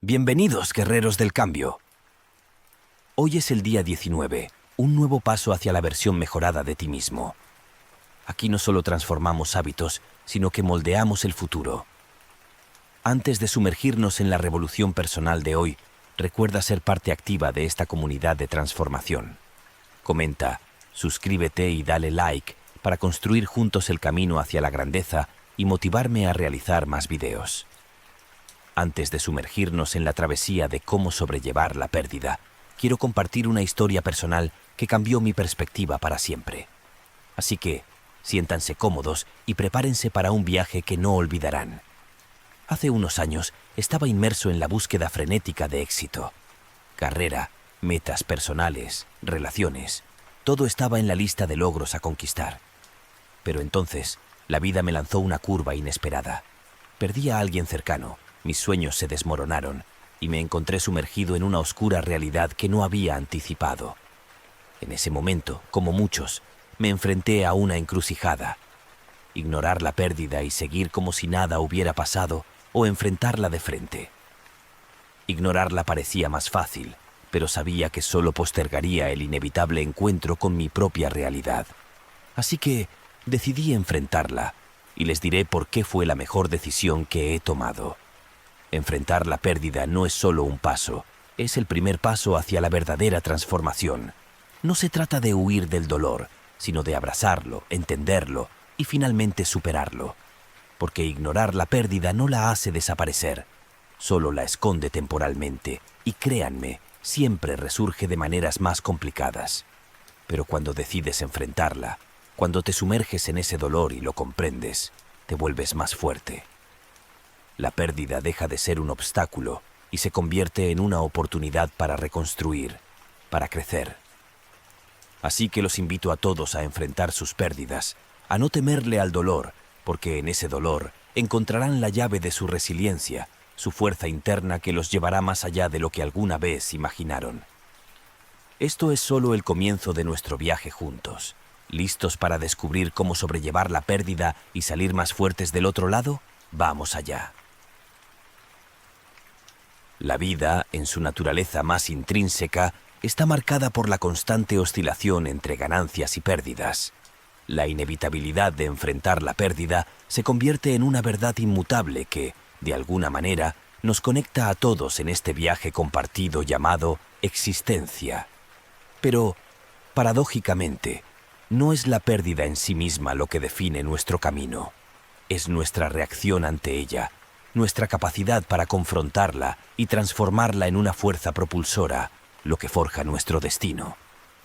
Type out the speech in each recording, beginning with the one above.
Bienvenidos, guerreros del cambio. Hoy es el día 19, un nuevo paso hacia la versión mejorada de ti mismo. Aquí no solo transformamos hábitos, sino que moldeamos el futuro. Antes de sumergirnos en la revolución personal de hoy, recuerda ser parte activa de esta comunidad de transformación. Comenta, suscríbete y dale like para construir juntos el camino hacia la grandeza y motivarme a realizar más videos. Antes de sumergirnos en la travesía de cómo sobrellevar la pérdida, quiero compartir una historia personal que cambió mi perspectiva para siempre. Así que, siéntanse cómodos y prepárense para un viaje que no olvidarán. Hace unos años estaba inmerso en la búsqueda frenética de éxito. Carrera, metas personales, relaciones, todo estaba en la lista de logros a conquistar. Pero entonces, la vida me lanzó una curva inesperada. Perdí a alguien cercano, mis sueños se desmoronaron y me encontré sumergido en una oscura realidad que no había anticipado. En ese momento, como muchos, me enfrenté a una encrucijada. Ignorar la pérdida y seguir como si nada hubiera pasado o enfrentarla de frente. Ignorarla parecía más fácil, pero sabía que solo postergaría el inevitable encuentro con mi propia realidad. Así que decidí enfrentarla y les diré por qué fue la mejor decisión que he tomado. Enfrentar la pérdida no es solo un paso, es el primer paso hacia la verdadera transformación. No se trata de huir del dolor, sino de abrazarlo, entenderlo y finalmente superarlo. Porque ignorar la pérdida no la hace desaparecer, solo la esconde temporalmente y créanme, siempre resurge de maneras más complicadas. Pero cuando decides enfrentarla, cuando te sumerges en ese dolor y lo comprendes, te vuelves más fuerte. La pérdida deja de ser un obstáculo y se convierte en una oportunidad para reconstruir, para crecer. Así que los invito a todos a enfrentar sus pérdidas, a no temerle al dolor, porque en ese dolor encontrarán la llave de su resiliencia, su fuerza interna que los llevará más allá de lo que alguna vez imaginaron. Esto es solo el comienzo de nuestro viaje juntos. ¿Listos para descubrir cómo sobrellevar la pérdida y salir más fuertes del otro lado? Vamos allá. La vida, en su naturaleza más intrínseca, está marcada por la constante oscilación entre ganancias y pérdidas. La inevitabilidad de enfrentar la pérdida se convierte en una verdad inmutable que, de alguna manera, nos conecta a todos en este viaje compartido llamado existencia. Pero, paradójicamente, no es la pérdida en sí misma lo que define nuestro camino. Es nuestra reacción ante ella, nuestra capacidad para confrontarla y transformarla en una fuerza propulsora, lo que forja nuestro destino.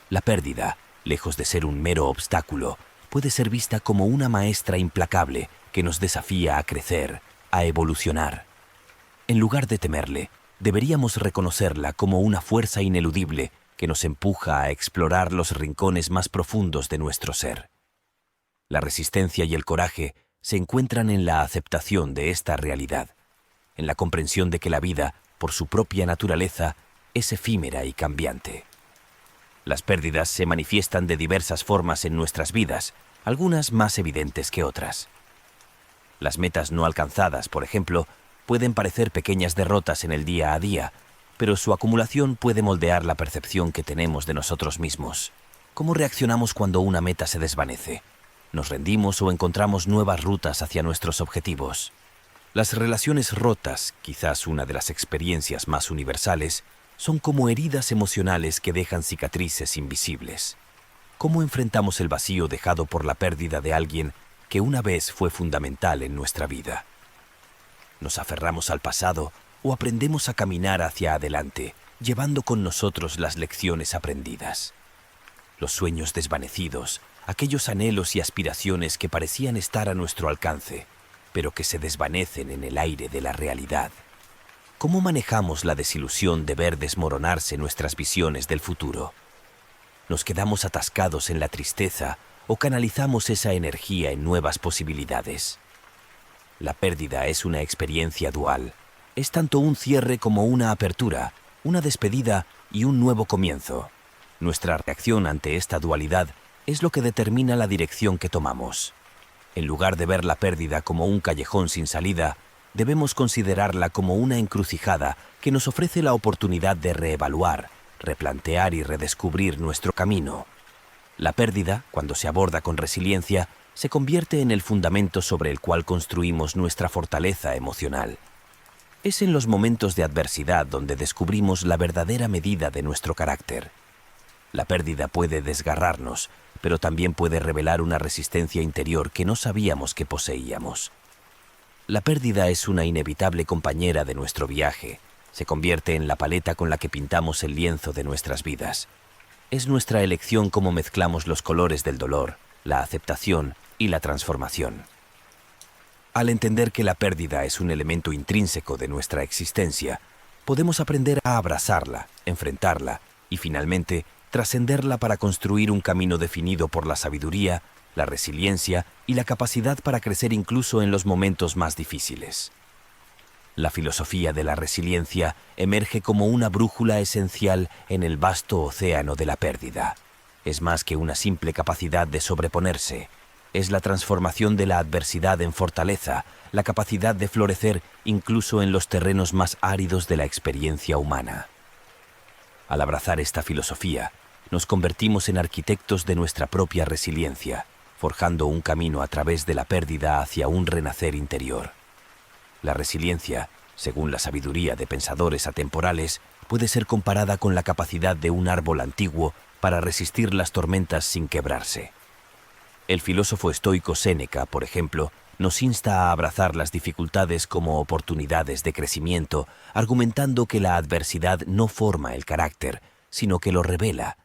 La pérdida, lejos de ser un mero obstáculo, puede ser vista como una maestra implacable que nos desafía a crecer, a evolucionar. En lugar de temerle, deberíamos reconocerla como una fuerza ineludible que nos empuja a explorar los rincones más profundos de nuestro ser. La resistencia y el coraje se encuentran en la aceptación de esta realidad, en la comprensión de que la vida, por su propia naturaleza, es efímera y cambiante. Las pérdidas se manifiestan de diversas formas en nuestras vidas, algunas más evidentes que otras. Las metas no alcanzadas, por ejemplo, pueden parecer pequeñas derrotas en el día a día, pero su acumulación puede moldear la percepción que tenemos de nosotros mismos. ¿Cómo reaccionamos cuando una meta se desvanece? ¿Nos rendimos o encontramos nuevas rutas hacia nuestros objetivos? Las relaciones rotas, quizás una de las experiencias más universales, son como heridas emocionales que dejan cicatrices invisibles. ¿Cómo enfrentamos el vacío dejado por la pérdida de alguien que una vez fue fundamental en nuestra vida? ¿Nos aferramos al pasado o aprendemos a caminar hacia adelante, llevando con nosotros las lecciones aprendidas? Los sueños desvanecidos, aquellos anhelos y aspiraciones que parecían estar a nuestro alcance, pero que se desvanecen en el aire de la realidad. ¿Cómo manejamos la desilusión de ver desmoronarse nuestras visiones del futuro? ¿Nos quedamos atascados en la tristeza o canalizamos esa energía en nuevas posibilidades? La pérdida es una experiencia dual. Es tanto un cierre como una apertura, una despedida y un nuevo comienzo. Nuestra reacción ante esta dualidad es lo que determina la dirección que tomamos. En lugar de ver la pérdida como un callejón sin salida, debemos considerarla como una encrucijada que nos ofrece la oportunidad de reevaluar, replantear y redescubrir nuestro camino. La pérdida, cuando se aborda con resiliencia, se convierte en el fundamento sobre el cual construimos nuestra fortaleza emocional. Es en los momentos de adversidad donde descubrimos la verdadera medida de nuestro carácter. La pérdida puede desgarrarnos, pero también puede revelar una resistencia interior que no sabíamos que poseíamos. La pérdida es una inevitable compañera de nuestro viaje. Se convierte en la paleta con la que pintamos el lienzo de nuestras vidas. Es nuestra elección cómo mezclamos los colores del dolor, la aceptación y la transformación. Al entender que la pérdida es un elemento intrínseco de nuestra existencia, podemos aprender a abrazarla, enfrentarla y finalmente trascenderla para construir un camino definido por la sabiduría, la resiliencia y la capacidad para crecer incluso en los momentos más difíciles. La filosofía de la resiliencia emerge como una brújula esencial en el vasto océano de la pérdida. Es más que una simple capacidad de sobreponerse. Es la transformación de la adversidad en fortaleza, la capacidad de florecer incluso en los terrenos más áridos de la experiencia humana. Al abrazar esta filosofía, nos convertimos en arquitectos de nuestra propia resiliencia, forjando un camino a través de la pérdida hacia un renacer interior. La resiliencia, según la sabiduría de pensadores atemporales, puede ser comparada con la capacidad de un árbol antiguo para resistir las tormentas sin quebrarse. El filósofo estoico Séneca, por ejemplo, nos insta a abrazar las dificultades como oportunidades de crecimiento, argumentando que la adversidad no forma el carácter, sino que lo revela.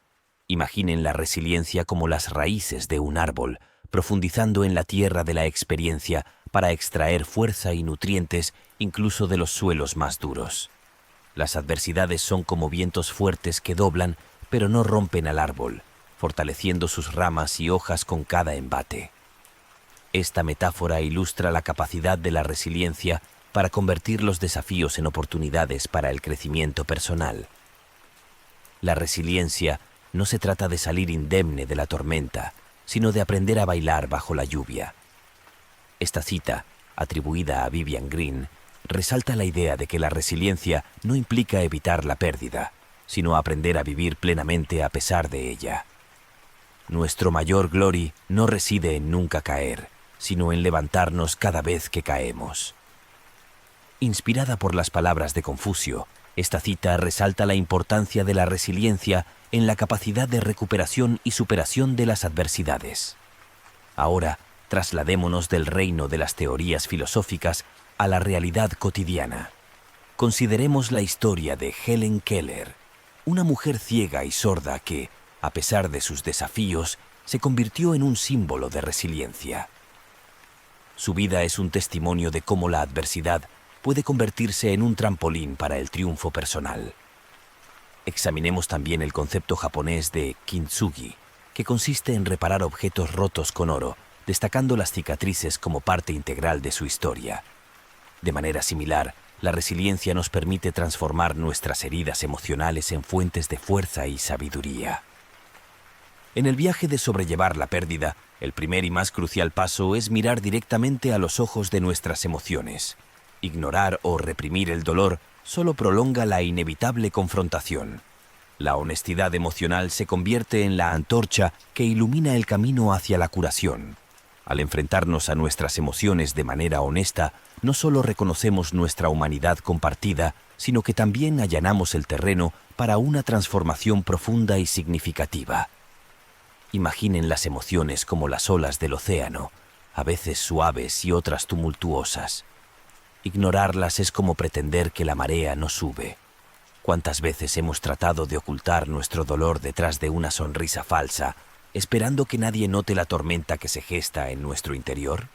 Imaginen la resiliencia como las raíces de un árbol, profundizando en la tierra de la experiencia para extraer fuerza y nutrientes incluso de los suelos más duros. Las adversidades son como vientos fuertes que doblan, pero no rompen al árbol, fortaleciendo sus ramas y hojas con cada embate. Esta metáfora ilustra la capacidad de la resiliencia para convertir los desafíos en oportunidades para el crecimiento personal. La resiliencia no se trata de salir indemne de la tormenta, sino de aprender a bailar bajo la lluvia. Esta cita, atribuida a Vivian Green, resalta la idea de que la resiliencia no implica evitar la pérdida, sino aprender a vivir plenamente a pesar de ella. Nuestro mayor glory no reside en nunca caer, sino en levantarnos cada vez que caemos. Inspirada por las palabras de Confucio, esta cita resalta la importancia de la resiliencia en la capacidad de recuperación y superación de las adversidades. Ahora, trasladémonos del reino de las teorías filosóficas a la realidad cotidiana. Consideremos la historia de Helen Keller, una mujer ciega y sorda que, a pesar de sus desafíos, se convirtió en un símbolo de resiliencia. Su vida es un testimonio de cómo la adversidad puede convertirse en un trampolín para el triunfo personal. Examinemos también el concepto japonés de kintsugi, que consiste en reparar objetos rotos con oro, destacando las cicatrices como parte integral de su historia. De manera similar, la resiliencia nos permite transformar nuestras heridas emocionales en fuentes de fuerza y sabiduría. En el viaje de sobrellevar la pérdida, el primer y más crucial paso es mirar directamente a los ojos de nuestras emociones. Ignorar o reprimir el dolor solo prolonga la inevitable confrontación. La honestidad emocional se convierte en la antorcha que ilumina el camino hacia la curación. Al enfrentarnos a nuestras emociones de manera honesta, no solo reconocemos nuestra humanidad compartida, sino que también allanamos el terreno para una transformación profunda y significativa. Imaginen las emociones como las olas del océano, a veces suaves y otras tumultuosas. Ignorarlas es como pretender que la marea no sube. ¿Cuántas veces hemos tratado de ocultar nuestro dolor detrás de una sonrisa falsa, esperando que nadie note la tormenta que se gesta en nuestro interior?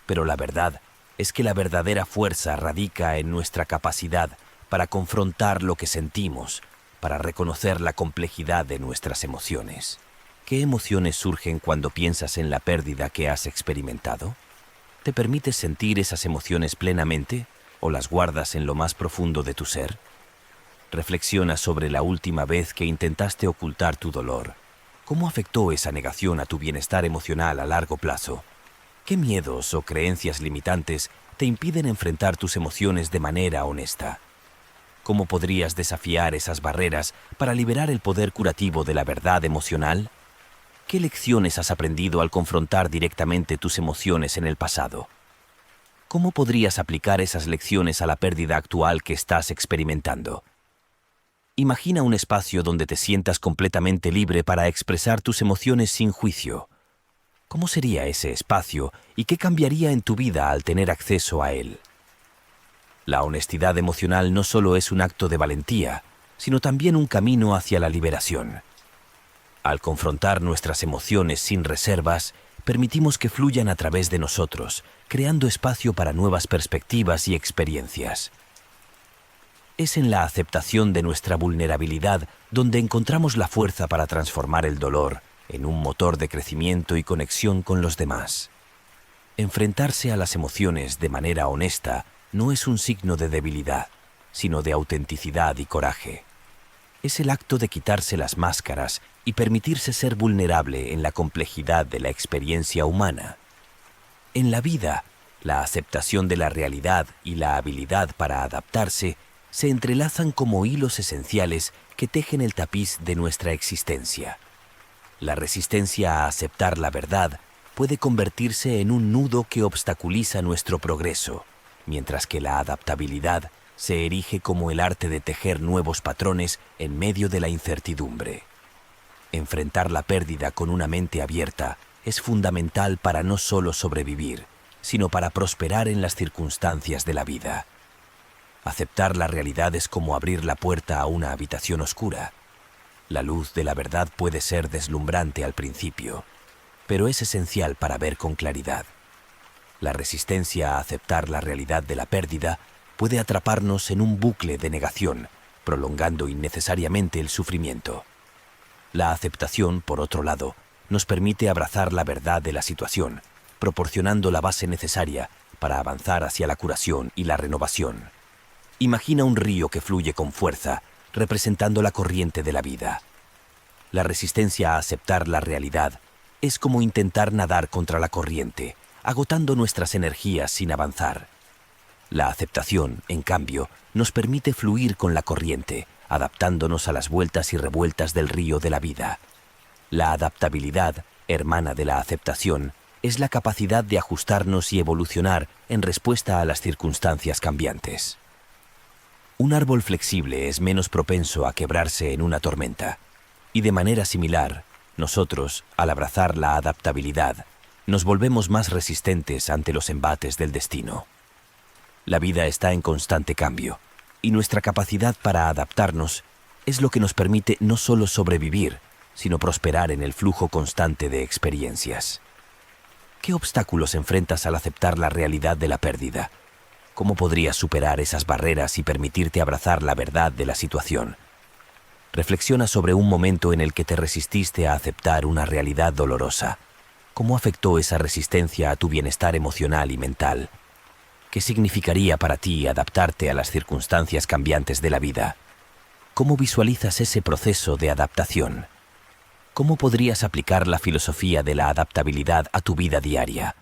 Pero la verdad es que la verdadera fuerza radica en nuestra capacidad para confrontar lo que sentimos, para reconocer la complejidad de nuestras emociones. ¿Qué emociones surgen cuando piensas en la pérdida que has experimentado? ¿Te permites sentir esas emociones plenamente o las guardas en lo más profundo de tu ser? Reflexiona sobre la última vez que intentaste ocultar tu dolor. ¿Cómo afectó esa negación a tu bienestar emocional a largo plazo? ¿Qué miedos o creencias limitantes te impiden enfrentar tus emociones de manera honesta. ¿Cómo podrías desafiar esas barreras para liberar el poder curativo de la verdad emocional? ¿Qué lecciones has aprendido al confrontar directamente tus emociones en el pasado? ¿Cómo podrías aplicar esas lecciones a la pérdida actual que estás experimentando? Imagina un espacio donde te sientas completamente libre para expresar tus emociones sin juicio. ¿Cómo sería ese espacio y qué cambiaría en tu vida al tener acceso a él? La honestidad emocional no solo es un acto de valentía, sino también un camino hacia la liberación. Al confrontar nuestras emociones sin reservas, permitimos que fluyan a través de nosotros, creando espacio para nuevas perspectivas y experiencias. Es en la aceptación de nuestra vulnerabilidad donde encontramos la fuerza para transformar el dolor en un motor de crecimiento y conexión con los demás. Enfrentarse a las emociones de manera honesta no es un signo de debilidad, sino de autenticidad y coraje. Es el acto de quitarse las máscaras y permitirse ser vulnerable en la complejidad de la experiencia humana. En la vida, la aceptación de la realidad y la habilidad para adaptarse se entrelazan como hilos esenciales que tejen el tapiz de nuestra existencia. La resistencia a aceptar la verdad puede convertirse en un nudo que obstaculiza nuestro progreso, mientras que la adaptabilidad se erige como el arte de tejer nuevos patrones en medio de la incertidumbre. Enfrentar la pérdida con una mente abierta es fundamental para no solo sobrevivir, sino para prosperar en las circunstancias de la vida. Aceptar la realidad es como abrir la puerta a una habitación oscura. La luz de la verdad puede ser deslumbrante al principio, pero es esencial para ver con claridad. La resistencia a aceptar la realidad de la pérdida puede atraparnos en un bucle de negación, prolongando innecesariamente el sufrimiento. La aceptación, por otro lado, nos permite abrazar la verdad de la situación, proporcionando la base necesaria para avanzar hacia la curación y la renovación. Imagina un río que fluye con fuerza, representando la corriente de la vida. La resistencia a aceptar la realidad es como intentar nadar contra la corriente, agotando nuestras energías sin avanzar. La aceptación, en cambio, nos permite fluir con la corriente, adaptándonos a las vueltas y revueltas del río de la vida. La adaptabilidad, hermana de la aceptación, es la capacidad de ajustarnos y evolucionar en respuesta a las circunstancias cambiantes. Un árbol flexible es menos propenso a quebrarse en una tormenta, y de manera similar, nosotros, al abrazar la adaptabilidad, nos volvemos más resistentes ante los embates del destino. La vida está en constante cambio, y nuestra capacidad para adaptarnos es lo que nos permite no solo sobrevivir, sino prosperar en el flujo constante de experiencias. ¿Qué obstáculos enfrentas al aceptar la realidad de la pérdida? ¿Cómo podrías superar esas barreras y permitirte abrazar la verdad de la situación? Reflexiona sobre un momento en el que te resististe a aceptar una realidad dolorosa. ¿Cómo afectó esa resistencia a tu bienestar emocional y mental? ¿Qué significaría para ti adaptarte a las circunstancias cambiantes de la vida? ¿Cómo visualizas ese proceso de adaptación? ¿Cómo podrías aplicar la filosofía de la adaptabilidad a tu vida diaria?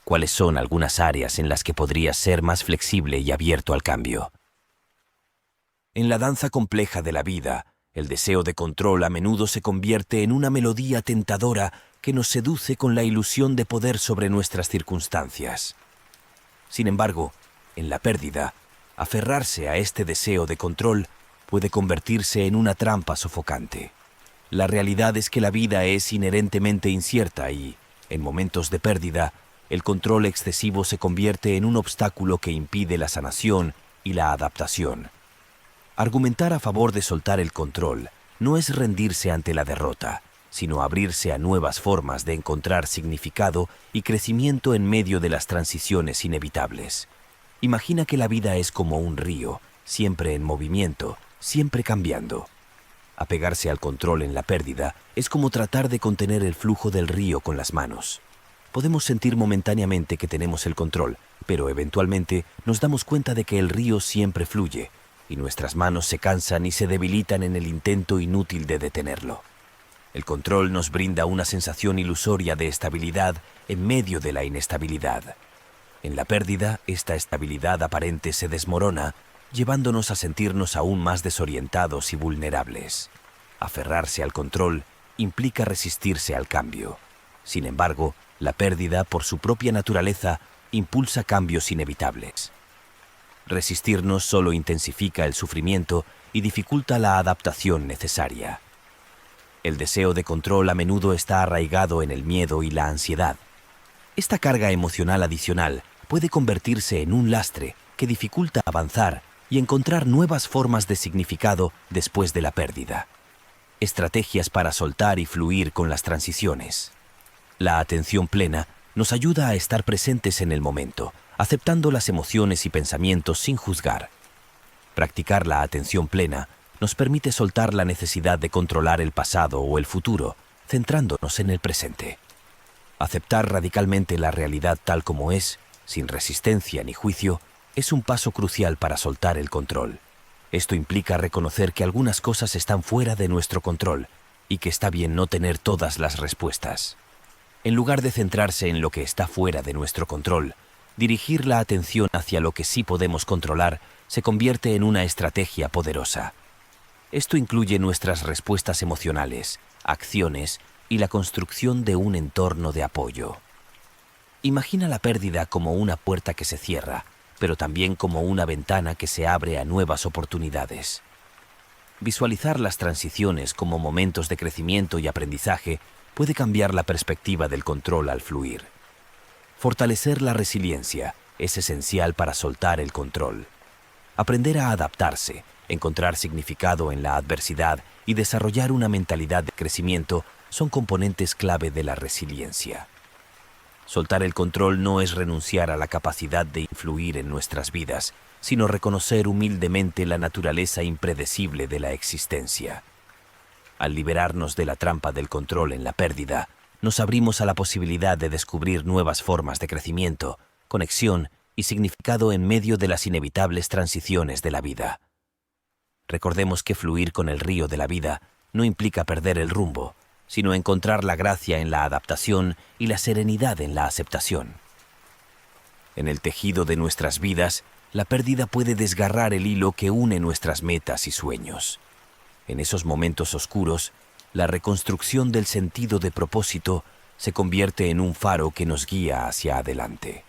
¿Cuáles son algunas áreas en las que podrías ser más flexible y abierto al cambio? En la danza compleja de la vida, el deseo de control a menudo se convierte en una melodía tentadora que nos seduce con la ilusión de poder sobre nuestras circunstancias. Sin embargo, en la pérdida, aferrarse a este deseo de control puede convertirse en una trampa sofocante. La realidad es que la vida es inherentemente incierta y, en momentos de pérdida, el control excesivo se convierte en un obstáculo que impide la sanación y la adaptación. Argumentar a favor de soltar el control no es rendirse ante la derrota, sino abrirse a nuevas formas de encontrar significado y crecimiento en medio de las transiciones inevitables. Imagina que la vida es como un río, siempre en movimiento, siempre cambiando. Apegarse al control en la pérdida es como tratar de contener el flujo del río con las manos. Podemos sentir momentáneamente que tenemos el control, pero eventualmente nos damos cuenta de que el río siempre fluye, y nuestras manos se cansan y se debilitan en el intento inútil de detenerlo. El control nos brinda una sensación ilusoria de estabilidad en medio de la inestabilidad. En la pérdida, esta estabilidad aparente se desmorona, llevándonos a sentirnos aún más desorientados y vulnerables. Aferrarse al control implica resistirse al cambio. Sin embargo, la pérdida, por su propia naturaleza, impulsa cambios inevitables. Resistirnos solo intensifica el sufrimiento y dificulta la adaptación necesaria. El deseo de control a menudo está arraigado en el miedo y la ansiedad. Esta carga emocional adicional puede convertirse en un lastre que dificulta avanzar y encontrar nuevas formas de significado después de la pérdida. Estrategias para soltar y fluir con las transiciones. La atención plena nos ayuda a estar presentes en el momento, aceptando las emociones y pensamientos sin juzgar. Practicar la atención plena nos permite soltar la necesidad de controlar el pasado o el futuro, centrándonos en el presente. Aceptar radicalmente la realidad tal como es, sin resistencia ni juicio, es un paso crucial para soltar el control. Esto implica reconocer que algunas cosas están fuera de nuestro control y que está bien no tener todas las respuestas. En lugar de centrarse en lo que está fuera de nuestro control, dirigir la atención hacia lo que sí podemos controlar se convierte en una estrategia poderosa. Esto incluye nuestras respuestas emocionales, acciones y la construcción de un entorno de apoyo. Imagina la pérdida como una puerta que se cierra, pero también como una ventana que se abre a nuevas oportunidades. Visualizar las transiciones como momentos de crecimiento y aprendizaje puede cambiar la perspectiva del control al fluir. Fortalecer la resiliencia es esencial para soltar el control. Aprender a adaptarse, encontrar significado en la adversidad y desarrollar una mentalidad de crecimiento son componentes clave de la resiliencia. Soltar el control no es renunciar a la capacidad de influir en nuestras vidas, sino reconocer humildemente la naturaleza impredecible de la existencia. Al liberarnos de la trampa del control en la pérdida, nos abrimos a la posibilidad de descubrir nuevas formas de crecimiento, conexión y significado en medio de las inevitables transiciones de la vida. Recordemos que fluir con el río de la vida no implica perder el rumbo, sino encontrar la gracia en la adaptación y la serenidad en la aceptación. En el tejido de nuestras vidas, la pérdida puede desgarrar el hilo que une nuestras metas y sueños. En esos momentos oscuros, la reconstrucción del sentido de propósito se convierte en un faro que nos guía hacia adelante.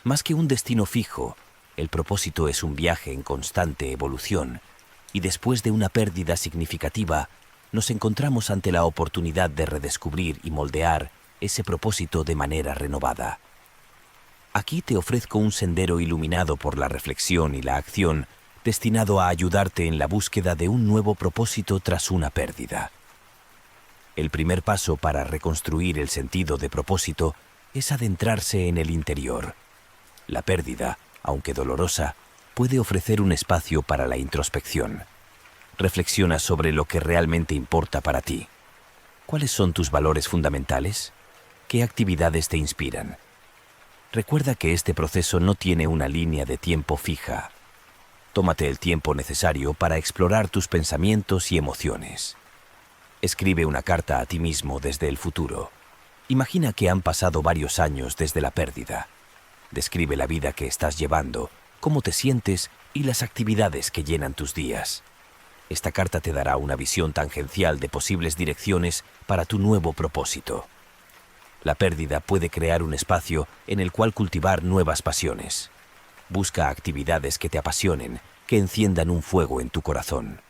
Más que un destino fijo, el propósito es un viaje en constante evolución, y después de una pérdida significativa, nos encontramos ante la oportunidad de redescubrir y moldear ese propósito de manera renovada. Aquí te ofrezco un sendero iluminado por la reflexión y la acción, destinado a ayudarte en la búsqueda de un nuevo propósito tras una pérdida. El primer paso para reconstruir el sentido de propósito es adentrarse en el interior. La pérdida, aunque dolorosa, puede ofrecer un espacio para la introspección. Reflexiona sobre lo que realmente importa para ti. ¿Cuáles son tus valores fundamentales? ¿Qué actividades te inspiran? Recuerda que este proceso no tiene una línea de tiempo fija. Tómate el tiempo necesario para explorar tus pensamientos y emociones. Escribe una carta a ti mismo desde el futuro. Imagina que han pasado varios años desde la pérdida. Describe la vida que estás llevando, cómo te sientes y las actividades que llenan tus días. Esta carta te dará una visión tangencial de posibles direcciones para tu nuevo propósito. La pérdida puede crear un espacio en el cual cultivar nuevas pasiones. Busca actividades que te apasionen, que enciendan un fuego en tu corazón.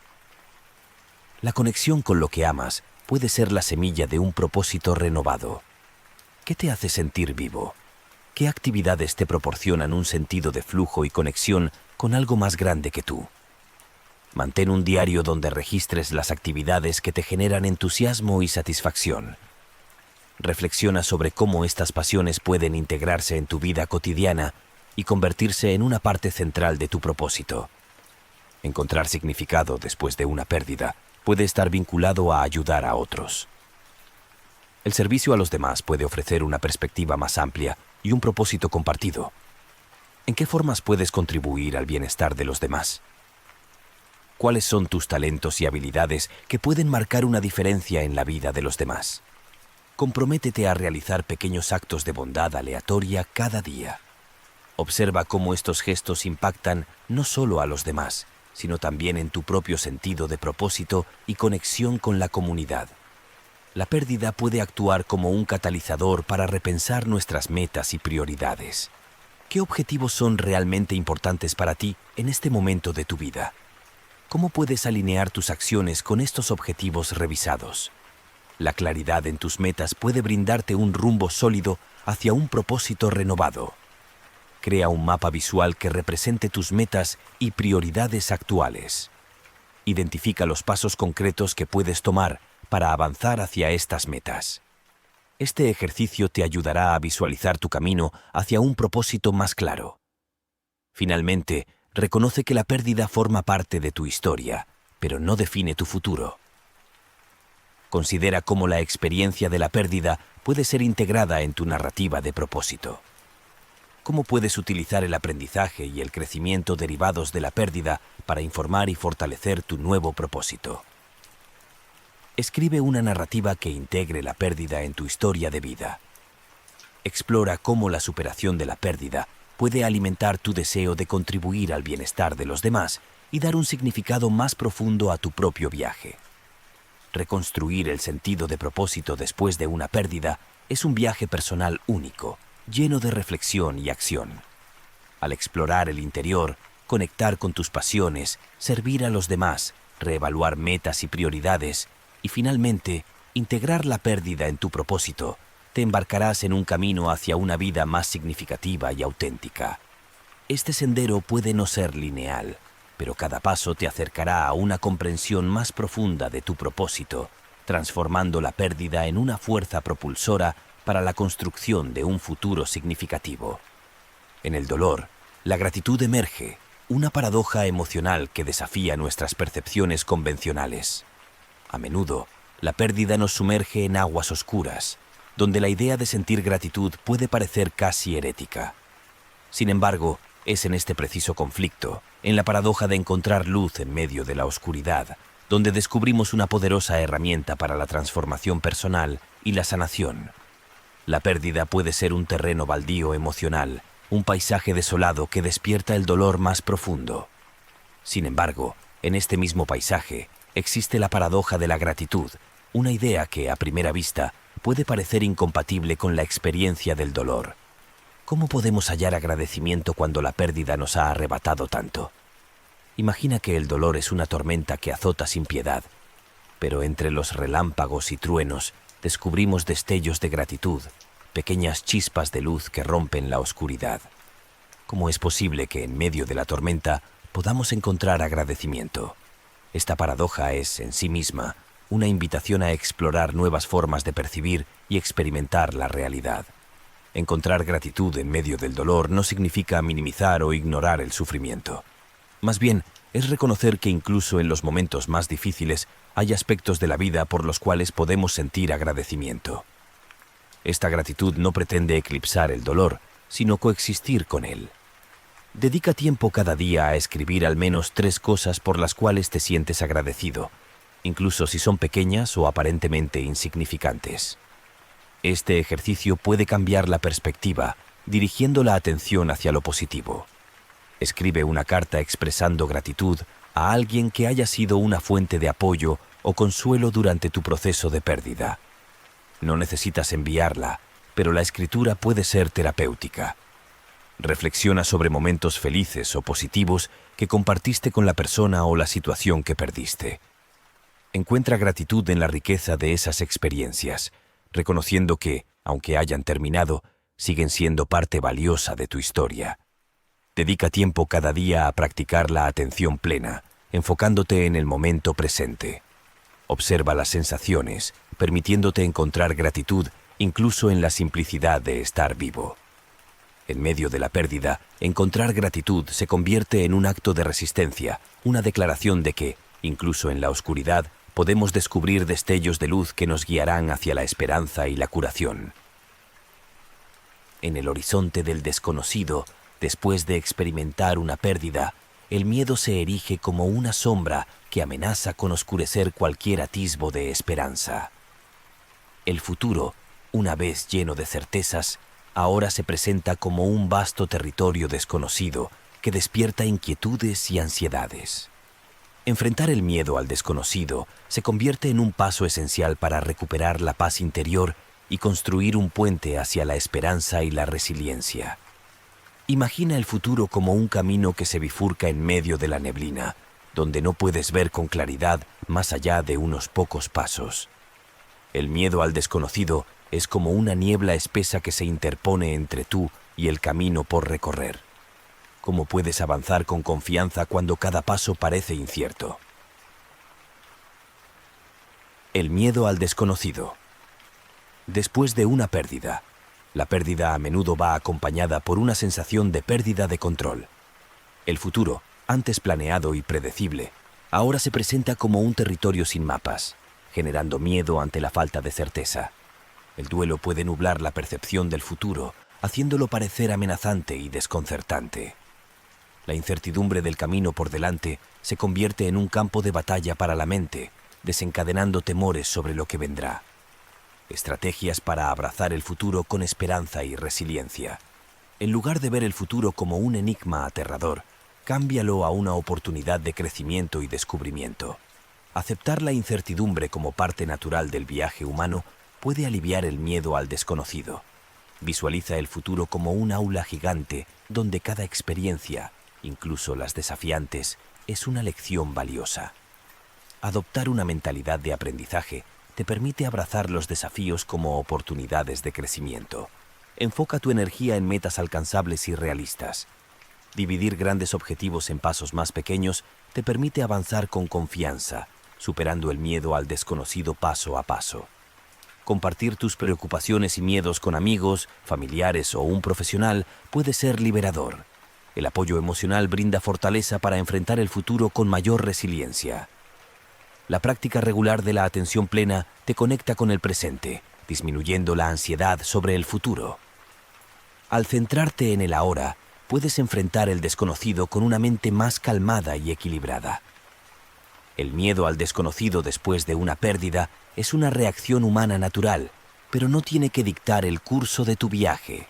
La conexión con lo que amas puede ser la semilla de un propósito renovado. ¿Qué te hace sentir vivo? ¿Qué actividades te proporcionan un sentido de flujo y conexión con algo más grande que tú? Mantén un diario donde registres las actividades que te generan entusiasmo y satisfacción. Reflexiona sobre cómo estas pasiones pueden integrarse en tu vida cotidiana y convertirse en una parte central de tu propósito. Encontrar significado después de una pérdida puede estar vinculado a ayudar a otros. El servicio a los demás puede ofrecer una perspectiva más amplia y un propósito compartido. ¿En qué formas puedes contribuir al bienestar de los demás? ¿Cuáles son tus talentos y habilidades que pueden marcar una diferencia en la vida de los demás? Comprométete a realizar pequeños actos de bondad aleatoria cada día. Observa cómo estos gestos impactan no solo a los demás, sino también en tu propio sentido de propósito y conexión con la comunidad. La pérdida puede actuar como un catalizador para repensar nuestras metas y prioridades. ¿Qué objetivos son realmente importantes para ti en este momento de tu vida? ¿Cómo puedes alinear tus acciones con estos objetivos revisados? La claridad en tus metas puede brindarte un rumbo sólido hacia un propósito renovado. Crea un mapa visual que represente tus metas y prioridades actuales. Identifica los pasos concretos que puedes tomar para avanzar hacia estas metas. Este ejercicio te ayudará a visualizar tu camino hacia un propósito más claro. Finalmente, reconoce que la pérdida forma parte de tu historia, pero no define tu futuro. Considera cómo la experiencia de la pérdida puede ser integrada en tu narrativa de propósito. ¿Cómo puedes utilizar el aprendizaje y el crecimiento derivados de la pérdida para informar y fortalecer tu nuevo propósito? Escribe una narrativa que integre la pérdida en tu historia de vida. Explora cómo la superación de la pérdida puede alimentar tu deseo de contribuir al bienestar de los demás y dar un significado más profundo a tu propio viaje. Reconstruir el sentido de propósito después de una pérdida es un viaje personal único, lleno de reflexión y acción. Al explorar el interior, conectar con tus pasiones, servir a los demás, reevaluar metas y prioridades, y finalmente, integrar la pérdida en tu propósito, te embarcarás en un camino hacia una vida más significativa y auténtica. Este sendero puede no ser lineal, pero cada paso te acercará a una comprensión más profunda de tu propósito, transformando la pérdida en una fuerza propulsora para la construcción de un futuro significativo. En el dolor, la gratitud emerge, una paradoja emocional que desafía nuestras percepciones convencionales. A menudo, la pérdida nos sumerge en aguas oscuras, donde la idea de sentir gratitud puede parecer casi herética. Sin embargo, es en este preciso conflicto, en la paradoja de encontrar luz en medio de la oscuridad, donde descubrimos una poderosa herramienta para la transformación personal y la sanación. La pérdida puede ser un terreno baldío emocional, un paisaje desolado que despierta el dolor más profundo. Sin embargo, en este mismo paisaje existe la paradoja de la gratitud, una idea que, a primera vista, puede parecer incompatible con la experiencia del dolor. ¿Cómo podemos hallar agradecimiento cuando la pérdida nos ha arrebatado tanto? Imagina que el dolor es una tormenta que azota sin piedad, pero entre los relámpagos y truenos descubrimos destellos de gratitud, pequeñas chispas de luz que rompen la oscuridad. ¿Cómo es posible que en medio de la tormenta podamos encontrar agradecimiento? Esta paradoja es, en sí misma, una invitación a explorar nuevas formas de percibir y experimentar la realidad. Encontrar gratitud en medio del dolor no significa minimizar o ignorar el sufrimiento. Más bien, es reconocer que incluso en los momentos más difíciles hay aspectos de la vida por los cuales podemos sentir agradecimiento. Esta gratitud no pretende eclipsar el dolor, sino coexistir con él. Dedica tiempo cada día a escribir al menos 3 cosas por las cuales te sientes agradecido, incluso si son pequeñas o aparentemente insignificantes. Este ejercicio puede cambiar la perspectiva, dirigiendo la atención hacia lo positivo. Escribe una carta expresando gratitud a alguien que haya sido una fuente de apoyo o consuelo durante tu proceso de pérdida. No necesitas enviarla, pero la escritura puede ser terapéutica. Reflexiona sobre momentos felices o positivos que compartiste con la persona o la situación que perdiste. Encuentra gratitud en la riqueza de esas experiencias, reconociendo que, aunque hayan terminado, siguen siendo parte valiosa de tu historia. Dedica tiempo cada día a practicar la atención plena, enfocándote en el momento presente. Observa las sensaciones, permitiéndote encontrar gratitud incluso en la simplicidad de estar vivo. En medio de la pérdida, encontrar gratitud se convierte en un acto de resistencia, una declaración de que, incluso en la oscuridad, podemos descubrir destellos de luz que nos guiarán hacia la esperanza y la curación. En el horizonte del desconocido, después de experimentar una pérdida, el miedo se erige como una sombra que amenaza con oscurecer cualquier atisbo de esperanza. El futuro, una vez lleno de certezas, ahora se presenta como un vasto territorio desconocido que despierta inquietudes y ansiedades. Enfrentar el miedo al desconocido se convierte en un paso esencial para recuperar la paz interior y construir un puente hacia la esperanza y la resiliencia. Imagina el futuro como un camino que se bifurca en medio de la neblina, donde no puedes ver con claridad más allá de unos pocos pasos. El miedo al desconocido es como una niebla espesa que se interpone entre tú y el camino por recorrer. ¿Cómo puedes avanzar con confianza cuando cada paso parece incierto? El miedo al desconocido. Después de una pérdida, la pérdida a menudo va acompañada por una sensación de pérdida de control. El futuro, antes planeado y predecible, ahora se presenta como un territorio sin mapas, generando miedo ante la falta de certeza. El duelo puede nublar la percepción del futuro, haciéndolo parecer amenazante y desconcertante. La incertidumbre del camino por delante se convierte en un campo de batalla para la mente, desencadenando temores sobre lo que vendrá. Estrategias para abrazar el futuro con esperanza y resiliencia. En lugar de ver el futuro como un enigma aterrador, cámbialo a una oportunidad de crecimiento y descubrimiento. Aceptar la incertidumbre como parte natural del viaje humano puede aliviar el miedo al desconocido. Visualiza el futuro como un aula gigante donde cada experiencia, incluso las desafiantes, es una lección valiosa. Adoptar una mentalidad de aprendizaje te permite abrazar los desafíos como oportunidades de crecimiento. Enfoca tu energía en metas alcanzables y realistas. Dividir grandes objetivos en pasos más pequeños te permite avanzar con confianza, superando el miedo al desconocido paso a paso. Compartir tus preocupaciones y miedos con amigos, familiares o un profesional puede ser liberador. El apoyo emocional brinda fortaleza para enfrentar el futuro con mayor resiliencia. La práctica regular de la atención plena te conecta con el presente, disminuyendo la ansiedad sobre el futuro. Al centrarte en el ahora, puedes enfrentar el desconocido con una mente más calmada y equilibrada. El miedo al desconocido después de una pérdida es una reacción humana natural, pero no tiene que dictar el curso de tu viaje.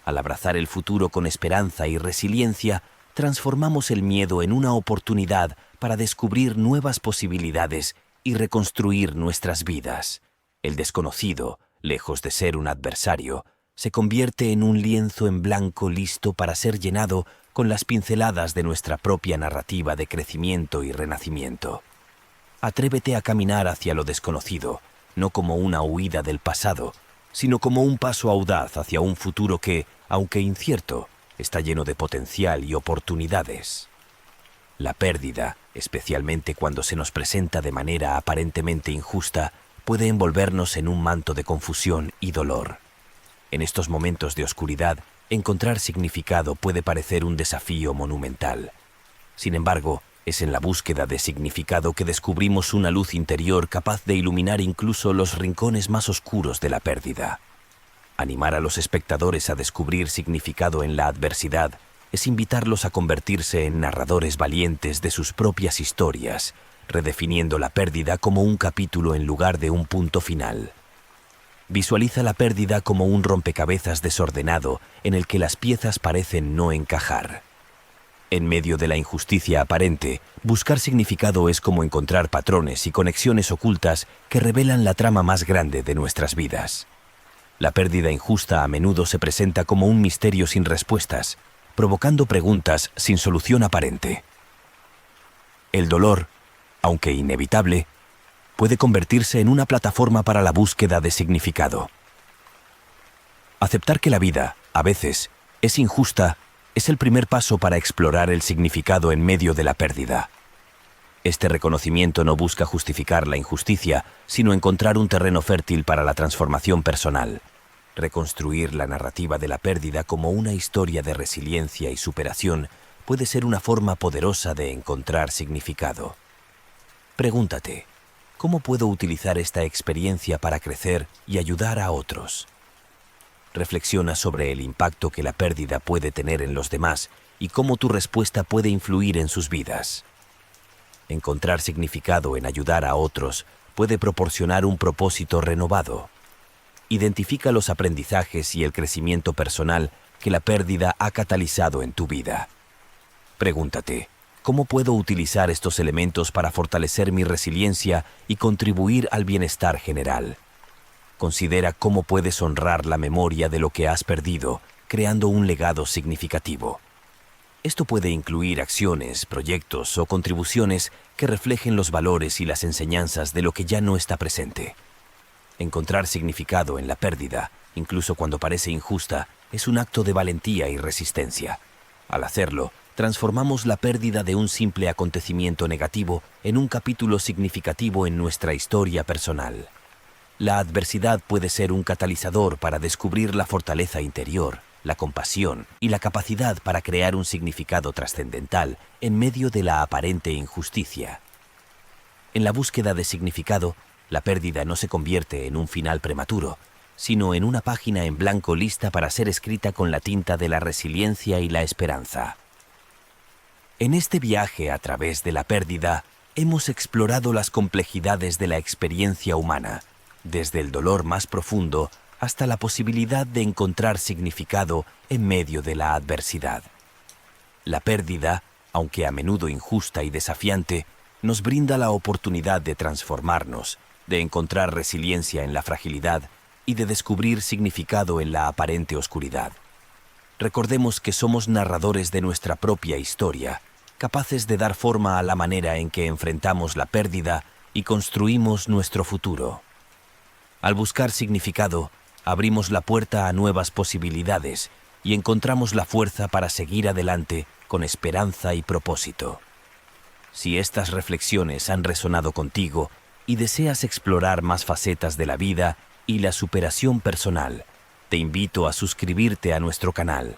Al abrazar el futuro con esperanza y resiliencia, transformamos el miedo en una oportunidad para descubrir nuevas posibilidades y reconstruir nuestras vidas. El desconocido, lejos de ser un adversario, se convierte en un lienzo en blanco listo para ser llenado con las pinceladas de nuestra propia narrativa de crecimiento y renacimiento. Atrévete a caminar hacia lo desconocido, no como una huida del pasado, sino como un paso audaz hacia un futuro que, aunque incierto, está lleno de potencial y oportunidades. La pérdida, especialmente cuando se nos presenta de manera aparentemente injusta, puede envolvernos en un manto de confusión y dolor. En estos momentos de oscuridad, encontrar significado puede parecer un desafío monumental. Sin embargo, es en la búsqueda de significado que descubrimos una luz interior capaz de iluminar incluso los rincones más oscuros de la pérdida. Animar a los espectadores a descubrir significado en la adversidad es invitarlos a convertirse en narradores valientes de sus propias historias, redefiniendo la pérdida como un capítulo en lugar de un punto final. Visualiza la pérdida como un rompecabezas desordenado en el que las piezas parecen no encajar. En medio de la injusticia aparente, buscar significado es como encontrar patrones y conexiones ocultas que revelan la trama más grande de nuestras vidas. La pérdida injusta a menudo se presenta como un misterio sin respuestas, provocando preguntas sin solución aparente. El dolor, aunque inevitable, puede convertirse en una plataforma para la búsqueda de significado. Aceptar que la vida, a veces, es injusta es el primer paso para explorar el significado en medio de la pérdida. Este reconocimiento no busca justificar la injusticia, sino encontrar un terreno fértil para la transformación personal. Reconstruir la narrativa de la pérdida como una historia de resiliencia y superación puede ser una forma poderosa de encontrar significado. Pregúntate, ¿cómo puedo utilizar esta experiencia para crecer y ayudar a otros? Reflexiona sobre el impacto que la pérdida puede tener en los demás y cómo tu respuesta puede influir en sus vidas. Encontrar significado en ayudar a otros puede proporcionar un propósito renovado. identifica los aprendizajes y el crecimiento personal que la pérdida ha catalizado en tu vida. Pregúntate, ¿cómo puedo utilizar estos elementos para fortalecer mi resiliencia y contribuir al bienestar general? Considera cómo puedes honrar la memoria de lo que has perdido, creando un legado significativo. Esto puede incluir acciones, proyectos o contribuciones que reflejen los valores y las enseñanzas de lo que ya no está presente. Encontrar significado en la pérdida, incluso cuando parece injusta, es un acto de valentía y resistencia. Al hacerlo, transformamos la pérdida de un simple acontecimiento negativo en un capítulo significativo en nuestra historia personal. La adversidad puede ser un catalizador para descubrir la fortaleza interior, la compasión y la capacidad para crear un significado trascendental en medio de la aparente injusticia. En la búsqueda de significado, la pérdida no se convierte en un final prematuro, sino en una página en blanco lista para ser escrita con la tinta de la resiliencia y la esperanza. En este viaje a través de la pérdida, hemos explorado las complejidades de la experiencia humana, desde el dolor más profundo hasta la posibilidad de encontrar significado en medio de la adversidad. La pérdida, aunque a menudo injusta y desafiante, nos brinda la oportunidad de transformarnos, de encontrar resiliencia en la fragilidad y de descubrir significado en la aparente oscuridad. Recordemos que somos narradores de nuestra propia historia, capaces de dar forma a la manera en que enfrentamos la pérdida y construimos nuestro futuro. Al buscar significado, abrimos la puerta a nuevas posibilidades y encontramos la fuerza para seguir adelante con esperanza y propósito. Si estas reflexiones han resonado contigo y deseas explorar más facetas de la vida y la superación personal, te invito a suscribirte a nuestro canal.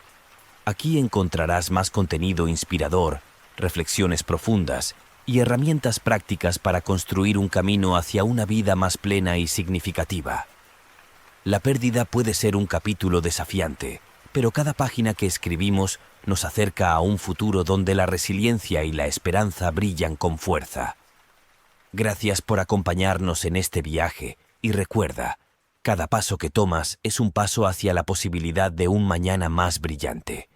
Aquí encontrarás más contenido inspirador, reflexiones profundas y herramientas prácticas para construir un camino hacia una vida más plena y significativa. La pérdida puede ser un capítulo desafiante, pero cada página que escribimos nos acerca a un futuro donde la resiliencia y la esperanza brillan con fuerza. Gracias por acompañarnos en este viaje y recuerda, cada paso que tomas es un paso hacia la posibilidad de un mañana más brillante.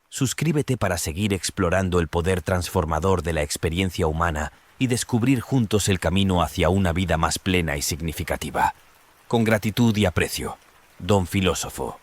Suscríbete para seguir explorando el poder transformador de la experiencia humana y descubrir juntos el camino hacia una vida más plena y significativa. Con gratitud y aprecio, Don Filósofo.